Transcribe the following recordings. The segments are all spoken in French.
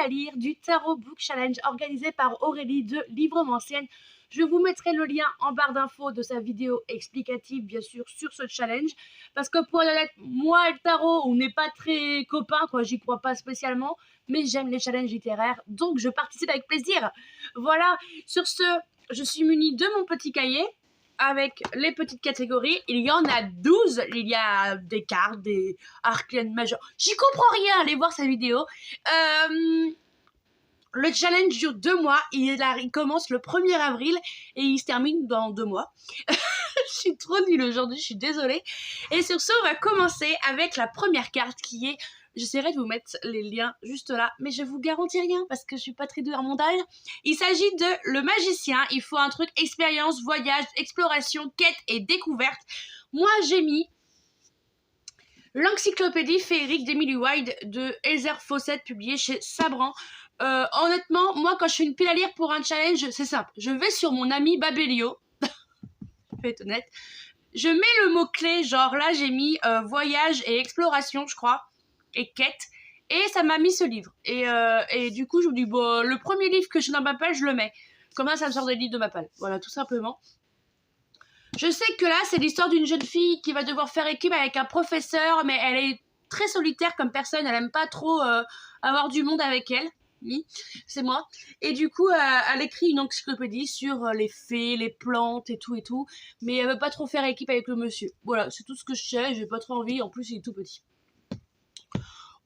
à lire du Tarot Book Challenge organisé par Aurélie de Livromancienne. Je vous mettrai le lien en barre d'infos de sa vidéo explicative, bien sûr, sur ce challenge. Parce que pour être honnête, moi et le tarot, on n'est pas très copains, quoi. J'y crois pas spécialement. Mais j'aime les challenges littéraires, donc je participe avec plaisir. Voilà, sur ce, je suis munie de mon petit cahier avec les petites catégories. Il y en a 12. Il y a des cartes, des arcanes majeurs. J'y comprends rien, allez voir sa vidéo. Le challenge dure 2 mois, il commence le 1er avril et il se termine dans 2 mois. Je suis trop nulle aujourd'hui, je suis désolée. Et sur ce, on va commencer avec la première carte qui est... J'essaierai de vous mettre les liens juste là, mais je vous garantis rien parce que je suis pas très douée en montage. Il s'agit de le magicien. Il faut un truc expérience, voyage, exploration, quête et découverte. Moi, j'ai mis l'encyclopédie féerique d'Emily Wilde de Heather Fawcett, publiée chez Sabran. Honnêtement, moi, quand je fais une pile à lire pour un challenge, c'est simple. Je vais sur mon ami Babelio. Je vais être honnête. Je mets le mot-clé, genre là, j'ai mis voyage et exploration, je crois, et quête. Et ça m'a mis ce livre. Et du coup, je me dis, bon, le premier livre que j'ai dans ma palle, je le mets. Comme ça me sort des livres de ma palle. Voilà, tout simplement. Je sais que là, c'est l'histoire d'une jeune fille qui va devoir faire équipe avec un professeur, mais elle est très solitaire comme personne. Elle aime pas trop avoir du monde avec elle. Oui, c'est moi. Et du coup, elle écrit une encyclopédie sur les fées, les plantes et tout. Mais elle veut pas trop faire équipe avec le monsieur. Voilà, c'est tout ce que je sais. J'ai pas trop envie. En plus, il est tout petit.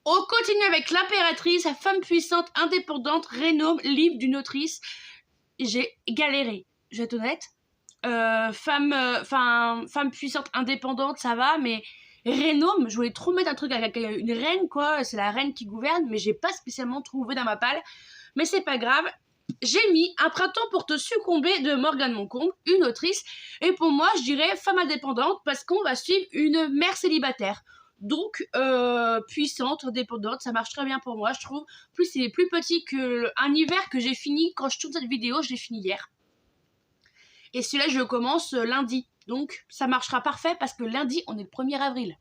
On continue avec l'impératrice, la femme puissante, indépendante, rénome, livre d'une autrice. J'ai galéré, je vais être honnête. Femme puissante, indépendante, ça va, mais rénome, je voulais trop mettre un truc avec une reine, quoi. C'est la reine qui gouverne, mais j'ai pas spécialement trouvé dans ma palle. Mais c'est pas grave. J'ai mis Un printemps pour te succomber de Morgane Moncombe, une autrice. Et pour moi, je dirais femme indépendante parce qu'on va suivre une mère célibataire. Donc, puissante, indépendante, ça marche très bien pour moi, je trouve. Plus, il est plus petit qu'un hiver que j'ai fini. Quand je tourne cette vidéo, je l'ai fini hier. Et celui-là, je le commence lundi. Donc, ça marchera parfait parce que lundi, on est le 1er avril.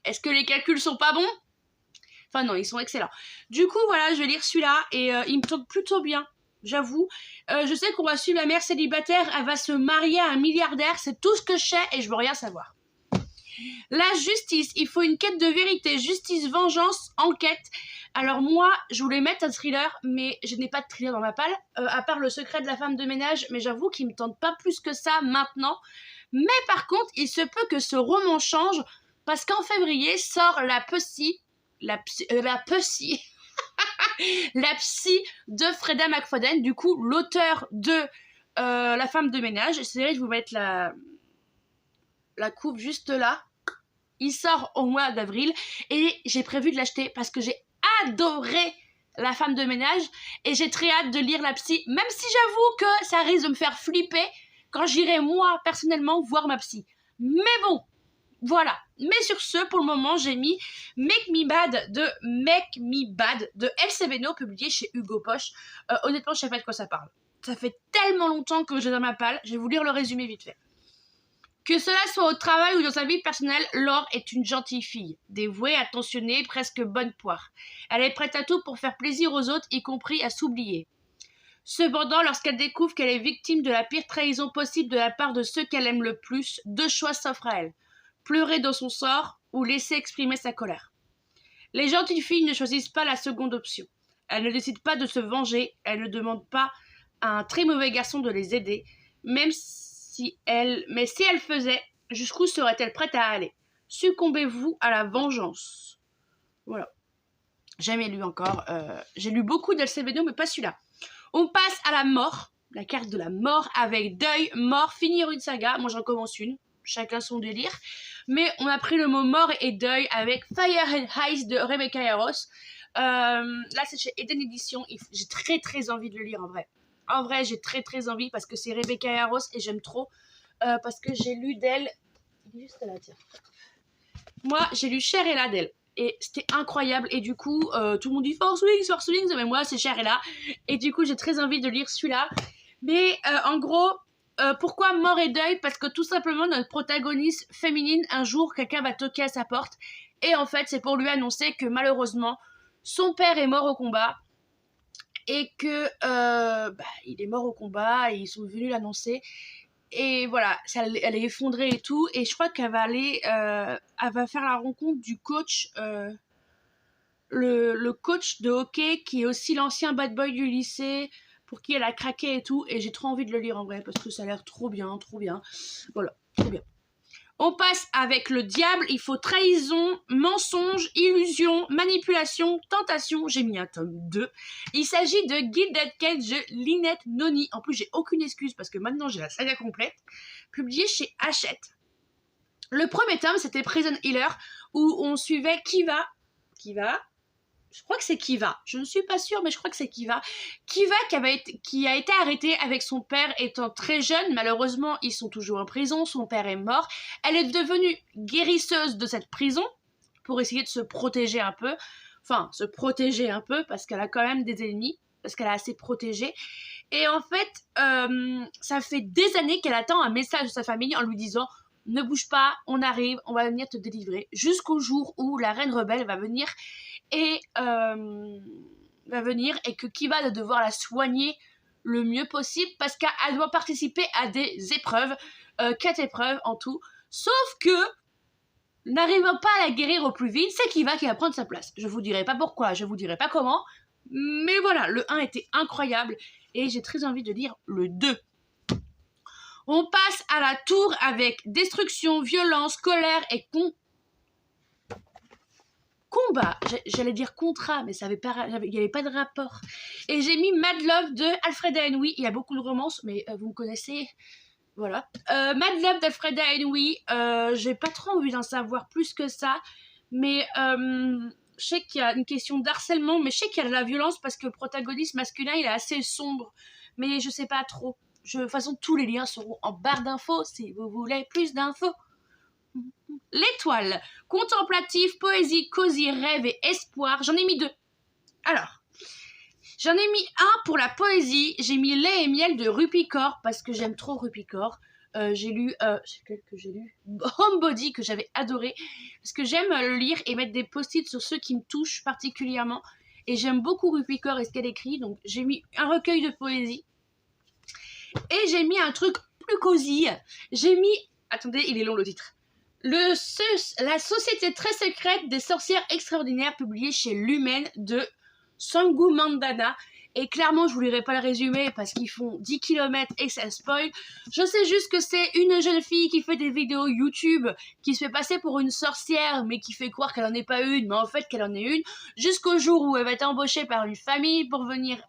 Est-ce que les calculs sont pas bons? Enfin non, ils sont excellents. Du coup, voilà, je vais lire celui-là et il me tombe plutôt bien, j'avoue. Je sais qu'on va suivre la mère célibataire, elle va se marier à un milliardaire, c'est tout ce que je sais et je veux rien savoir. La justice, il faut une quête de vérité, justice, vengeance, enquête. Alors moi, je voulais mettre un thriller, mais je n'ai pas de thriller dans ma palle, à part Le secret de la femme de ménage, mais j'avoue qu'il me tente pas plus que ça maintenant. Mais par contre, il se peut que ce roman change, parce qu'en février sort la psy de Freda McFadden, du coup l'auteur de La femme de ménage. J'essaierai de vous mettre la couve juste là. Il sort au mois d'avril et j'ai prévu de l'acheter parce que j'ai adoré La femme de ménage et j'ai très hâte de lire la psy, même si j'avoue que ça risque de me faire flipper quand j'irai moi personnellement voir ma psy. Mais bon, voilà. Mais sur ce, pour le moment, j'ai mis Make Me Bad de Elsie Beno, publié chez Hugo Poche. Honnêtement, je sais pas de quoi ça parle. Ça fait tellement longtemps que j'ai dans ma palle. Je vais vous lire le résumé vite fait. Que cela soit au travail ou dans sa vie personnelle, Laure est une gentille fille, dévouée, attentionnée, presque bonne poire. Elle est prête à tout pour faire plaisir aux autres, y compris à s'oublier. Cependant, lorsqu'elle découvre qu'elle est victime de la pire trahison possible de la part de ceux qu'elle aime le plus, 2 choix s'offrent à elle. Pleurer dans son sort ou laisser exprimer sa colère. Les gentilles filles ne choisissent pas la seconde option. Elles ne décident pas de se venger, elles ne demandent pas à un très mauvais garçon de les aider, mais si elle faisait, jusqu'où serait-elle prête à aller? Succombez-vous à la vengeance? Voilà. Jamais lu encore. J'ai lu beaucoup d'Elsie Beno, mais pas celui-là. On passe à la mort. La carte de la mort avec deuil, mort, finir une saga. Moi, j'en commence une. Chacun son délire. Mais on a pris le mot mort et deuil avec Fire and Ice de Rebecca Yarros. Là, c'est chez Eden Edition. J'ai très envie de le lire en vrai. En vrai, j'ai très envie parce que c'est Rebecca Yarros et j'aime trop. Parce que j'ai lu d'elle... Juste là, tiens. Moi, j'ai lu Cher et là d'elle. Et c'était incroyable. Et du coup, tout le monde dit Force Wings. Mais moi, c'est Cher et là. Et du coup, j'ai très envie de lire celui-là. Mais en gros, pourquoi mort et deuil? Parce que tout simplement, notre protagoniste féminine, un jour, quelqu'un va toquer à sa porte. Et en fait, c'est pour lui annoncer que malheureusement, son père est mort au combat et que il est mort au combat et ils sont venus l'annoncer. Et voilà, elle est effondrée et tout. Et je crois qu'elle va aller, elle va faire la rencontre du coach, le coach de hockey qui est aussi l'ancien bad boy du lycée pour qui elle a craqué et tout. Et j'ai trop envie de le lire en vrai parce que ça a l'air trop bien, trop bien. Voilà, trop bien. On passe avec le diable, il faut trahison, mensonge, illusion, manipulation, tentation. J'ai mis un tome 2. Il s'agit de Gilded Cage de Lynette Noni. En plus, j'ai aucune excuse parce que maintenant j'ai la saga complète. Publié chez Hachette. Le premier tome, c'était Prison Healer, où on suivait Kiva. Je crois que c'est Kiva. Je ne suis pas sûre, mais je crois que c'est Kiva. Kiva qui a été arrêtée avec son père étant très jeune. Malheureusement, ils sont toujours en prison. Son père est mort. Elle est devenue guérisseuse de cette prison pour essayer de se protéger un peu. Enfin, se protéger un peu parce qu'elle a quand même des ennemis. Parce qu'elle est assez protégée. Et en fait, ça fait des années qu'elle attend un message de sa famille en lui disant « Ne bouge pas, on arrive, on va venir te délivrer. » Jusqu'au jour où la reine rebelle va venir et que Kiva va devoir la soigner le mieux possible parce qu'elle doit participer à des épreuves, 4 épreuves en tout, sauf que n'arrivant pas à la guérir au plus vite, c'est Kiva qui va prendre sa place. Je vous dirai pas pourquoi, je vous dirai pas comment, mais voilà, le 1 était incroyable et j'ai très envie de lire le 2. On passe à la tour avec destruction, violence, colère et combat, j'allais dire contrat, mais il n'y avait pas de rapport. Et j'ai mis Mad Love de Alfreda Henry. Il y a beaucoup de romances, mais vous me connaissez. Voilà. Mad Love d'Alfreda Henry. J'ai pas trop envie d'en savoir plus que ça. Mais je sais qu'il y a une question d'harcèlement, mais je sais qu'il y a de la violence parce que le protagoniste masculin, il est assez sombre. Mais je sais pas trop. De toute façon, tous les liens seront en barre d'infos si vous voulez plus d'infos. L'étoile, contemplatif, poésie, cosy, rêve et espoir. J'en ai mis 2. Alors, j'en ai mis un pour la poésie. J'ai mis Lait et miel de Rupicor parce que j'aime trop Rupicor. J'ai lu, c'est quel que j'ai lu, Homebody que j'avais adoré parce que j'aime le lire et mettre des post-it sur ceux qui me touchent particulièrement. Et j'aime beaucoup Rupicor et ce qu'elle écrit. Donc j'ai mis un recueil de poésie. Et j'ai mis un truc plus cosy. J'ai mis, attendez, il est long le titre. La société très secrète des sorcières extraordinaires, publiée chez Lumen de Sangu Mandana. Et clairement, je vous lirai pas le résumé parce qu'ils font 10 km et ça spoil. Je sais juste que c'est une jeune fille qui fait des vidéos YouTube, qui se fait passer pour une sorcière, mais qui fait croire qu'elle en est pas une, mais en fait qu'elle en est une, jusqu'au jour où elle va être embauchée par une famille pour venir,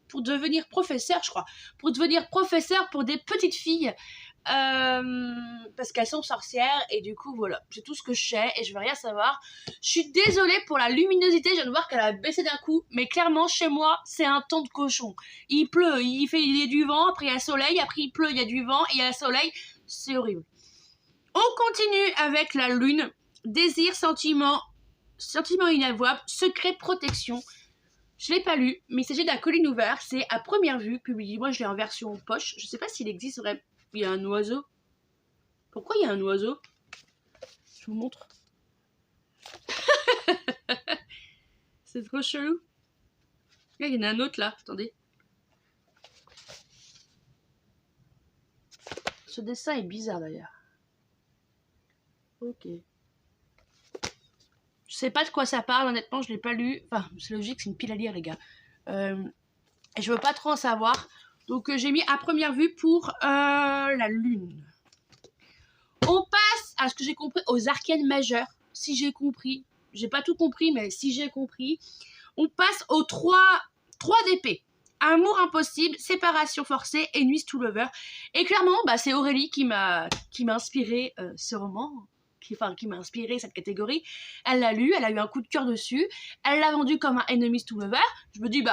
pour devenir professeur, je crois. Pour devenir professeur pour des petites filles. Parce qu'elles sont sorcières et du coup voilà, c'est tout ce que je sais et je veux rien savoir. Je suis désolée pour la luminosité, je viens de voir qu'elle a baissé d'un coup, mais clairement chez moi c'est un temps de cochon. Il pleut, il y a du vent, après il y a soleil, après il pleut, il y a du vent et il y a soleil, c'est horrible. On continue avec la lune, désir, sentiment inavouable, secret, protection. Je l'ai pas lu, mais il s'agit d'un colis ouvert, c'est à première vue, publié, moi je l'ai en version poche, je sais pas s'il existe vraiment. Il y a un oiseau. Pourquoi il y a un oiseau? Je vous montre. C'est trop chelou. Il y en a un autre là, attendez. Ce dessin est bizarre d'ailleurs. Ok. Je sais pas de quoi ça parle, honnêtement, je l'ai pas lu. Enfin, c'est logique, c'est une pile à lire, les gars. Et je veux pas trop en savoir. Donc j'ai mis à première vue pour la lune. On passe à ce que j'ai compris aux arcanes majeures. Si j'ai compris. J'ai pas tout compris, mais si j'ai compris. On passe aux 3 d'épée. Amour impossible, séparation forcée et nuit to lover. Et clairement, c'est Aurélie qui m'a inspiré ce roman. Qui m'a inspiré cette catégorie. Elle l'a lu, elle a eu un coup de cœur dessus. Elle l'a vendu comme un Enemies to Lover. Je me dis,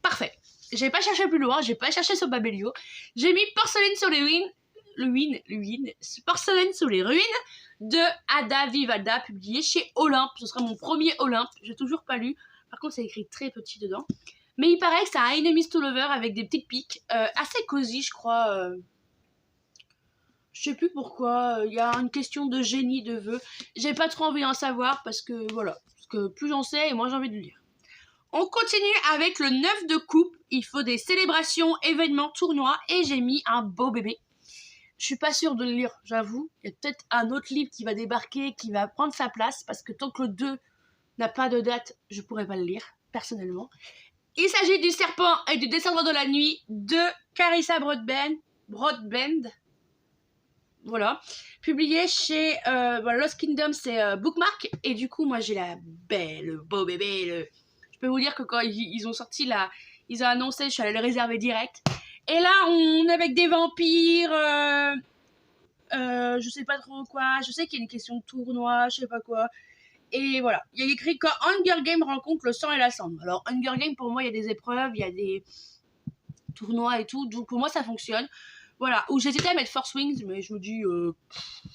parfait. J'ai pas cherché plus loin, j'ai pas cherché sur Babelio. J'ai mis Porcelaine sur les ruines. Porcelaine sur les ruines de Ada Vivalda, publié chez Olympe. Ce sera mon premier Olympe. J'ai toujours pas lu. Par contre, c'est écrit très petit dedans. Mais il paraît que c'est un Enemies to Lover avec des petites piques. Assez cosy, je crois. Je sais plus pourquoi. Il y a une question de génie de vœux. J'ai pas trop envie d'en savoir parce que voilà. que plus j'en sais et moins j'ai envie de le lire. On continue avec le 9 de coupe. Il faut des célébrations, événements, tournois et j'ai mis un beau bébé. Je suis pas sûre de le lire, j'avoue. Il y a peut-être un autre livre qui va débarquer, qui va prendre sa place parce que tant que le 2 n'a pas de date, je pourrais pas le lire, personnellement. Il s'agit du Serpent et du Descendant de la Nuit de Carissa Broadbent. Voilà. Publié chez Lost Kingdom, c'est Bookmark. Et du coup, moi, j'ai le beau bébé. Je peux vous dire que quand ils ont sorti ils ont annoncé, je suis allée le réserver direct. Et là, on est avec des vampires, je sais pas trop quoi. Je sais qu'il y a une question de tournoi, je sais pas quoi. Et voilà, il y a écrit quand Hunger Games rencontre le sang et la cendre. Alors Hunger Games, pour moi, il y a des épreuves, il y a des tournois et tout, donc pour moi ça fonctionne. Voilà, où j'hésitais à mettre Force Wings, mais je me dis,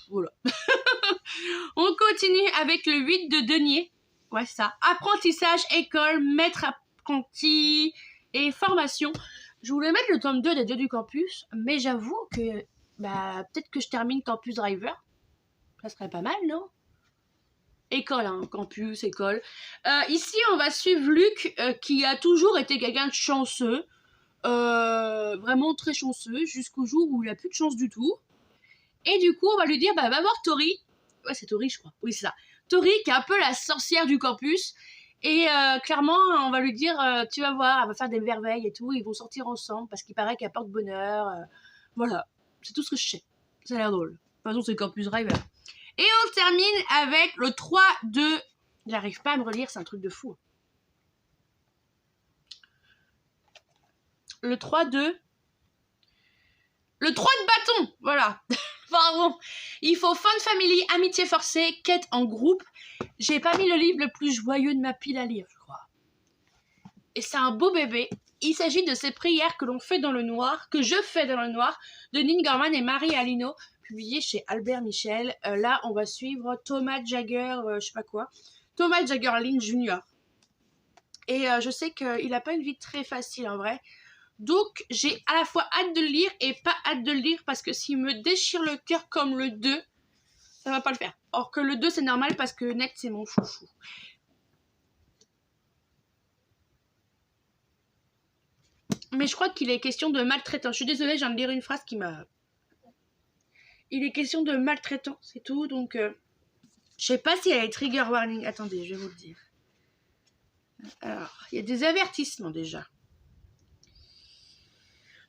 voilà. On continue avec le 8 de denier. Ouais, ça. Apprentissage, école, maître apprenti et formation. Je voulais mettre le tome 2 des Dieux du Campus, mais j'avoue que, peut-être que je termine Campus Driver. Ça serait pas mal, non? École, hein, campus, école. Ici, on va suivre Luc, qui a toujours été quelqu'un de chanceux. Vraiment très chanceux, jusqu'au jour où il a plus de chance du tout. Et du coup, on va lui dire, va voir Tori. Ouais, c'est Tori, je crois. Oui, c'est ça. Tori, qui est un peu la sorcière du campus. Et clairement, on va lui dire, tu vas voir, elle va faire des merveilles et tout. Ils vont sortir ensemble, parce qu'il paraît qu'elle porte bonheur. Voilà, c'est tout ce que je sais. Ça a l'air drôle. De toute façon, c'est Campus Driver. Et on termine avec le 3 de... J'arrive pas à me relire, c'est un truc de fou. Le 3 de... Le 3 de bâton, voilà. Pardon. Il faut Fun Family, Amitié forcée, Quête en groupe. J'ai pas mis le livre le plus joyeux de ma pile à lire, je crois. Et c'est un beau bébé. Il s'agit de ces prières que l'on fait dans le noir, que je fais dans le noir, de Neil Gaiman et Marie Alino, publié chez Albert Michel. Là, on va suivre Thomas Jagger, je sais pas quoi. Thomas Jagger Lynn Jr. Et je sais qu'il a pas une vie très facile en vrai. Donc, j'ai à la fois hâte de le lire et pas hâte de le lire parce que s'il me déchire le cœur comme le 2, ça va pas le faire. Or que le 2, c'est normal parce que Net, c'est mon chouchou. Mais je crois qu'il est question de maltraitant. Je suis désolée, je viens de lire une phrase qui m'a... Il est question de maltraitant, c'est tout. Donc, je sais pas s'il y a les trigger warning. Attendez, je vais vous le dire. Alors, il y a des avertissements déjà.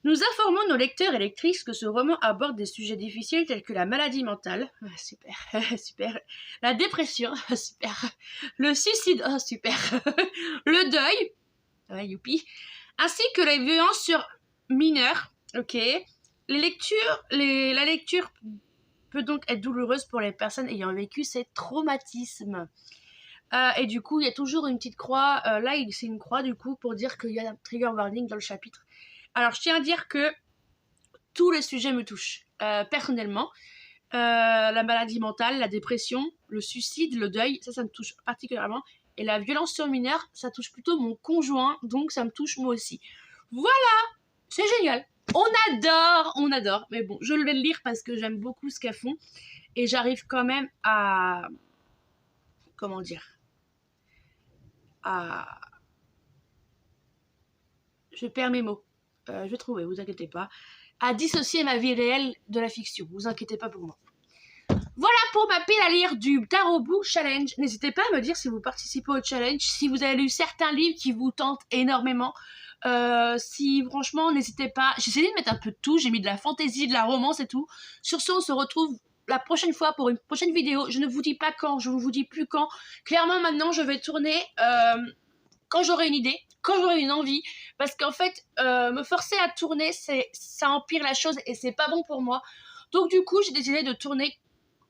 Nous informons nos lecteurs et lectrices que ce roman aborde des sujets difficiles tels que la maladie mentale, super, super, la dépression, super, le suicide, super, le deuil, youpi, ainsi que les violences sur mineurs, ok. La lecture peut donc être douloureuse pour les personnes ayant vécu ces traumatismes. Et du coup, il y a toujours une petite croix, là c'est une croix du coup pour dire qu'il y a un trigger warning dans le chapitre. Alors, je tiens à dire que tous les sujets me touchent. Personnellement, la maladie mentale, la dépression, le suicide, le deuil, ça me touche particulièrement. Et la violence sur mineurs, ça touche plutôt mon conjoint, donc ça me touche moi aussi. Voilà, c'est génial. On adore. Mais bon, je vais le lire parce que j'aime beaucoup ce qu'elles font. Et j'arrive quand même à... Comment dire ? Je perds mes mots. Je vais trouver, vous inquiétez pas. À dissocier ma vie réelle de la fiction. Vous inquiétez pas pour moi. Voilà pour ma pile à lire du Tarot Book Challenge. N'hésitez pas à me dire si vous participez au challenge, si vous avez lu certains livres qui vous tentent énormément. Si franchement, n'hésitez pas. J'ai essayé de mettre un peu de tout. J'ai mis de la fantaisie, de la romance et tout. Sur ce, on se retrouve la prochaine fois pour une prochaine vidéo. Je ne vous dis pas quand, je ne vous dis plus quand. Clairement, maintenant, je vais tourner quand j'aurai une idée, quand j'aurai une envie. Parce qu'en fait, me forcer à tourner, ça empire la chose et c'est pas bon pour moi. Donc du coup, j'ai décidé de tourner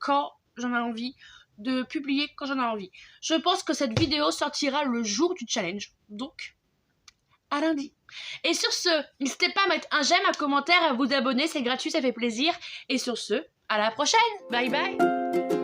quand j'en ai envie, de publier quand j'en ai envie. Je pense que cette vidéo sortira le jour du challenge. Donc, à lundi. Et sur ce, n'hésitez pas à mettre un j'aime, un commentaire, à vous abonner, c'est gratuit, ça fait plaisir. Et sur ce, à la prochaine. Bye bye.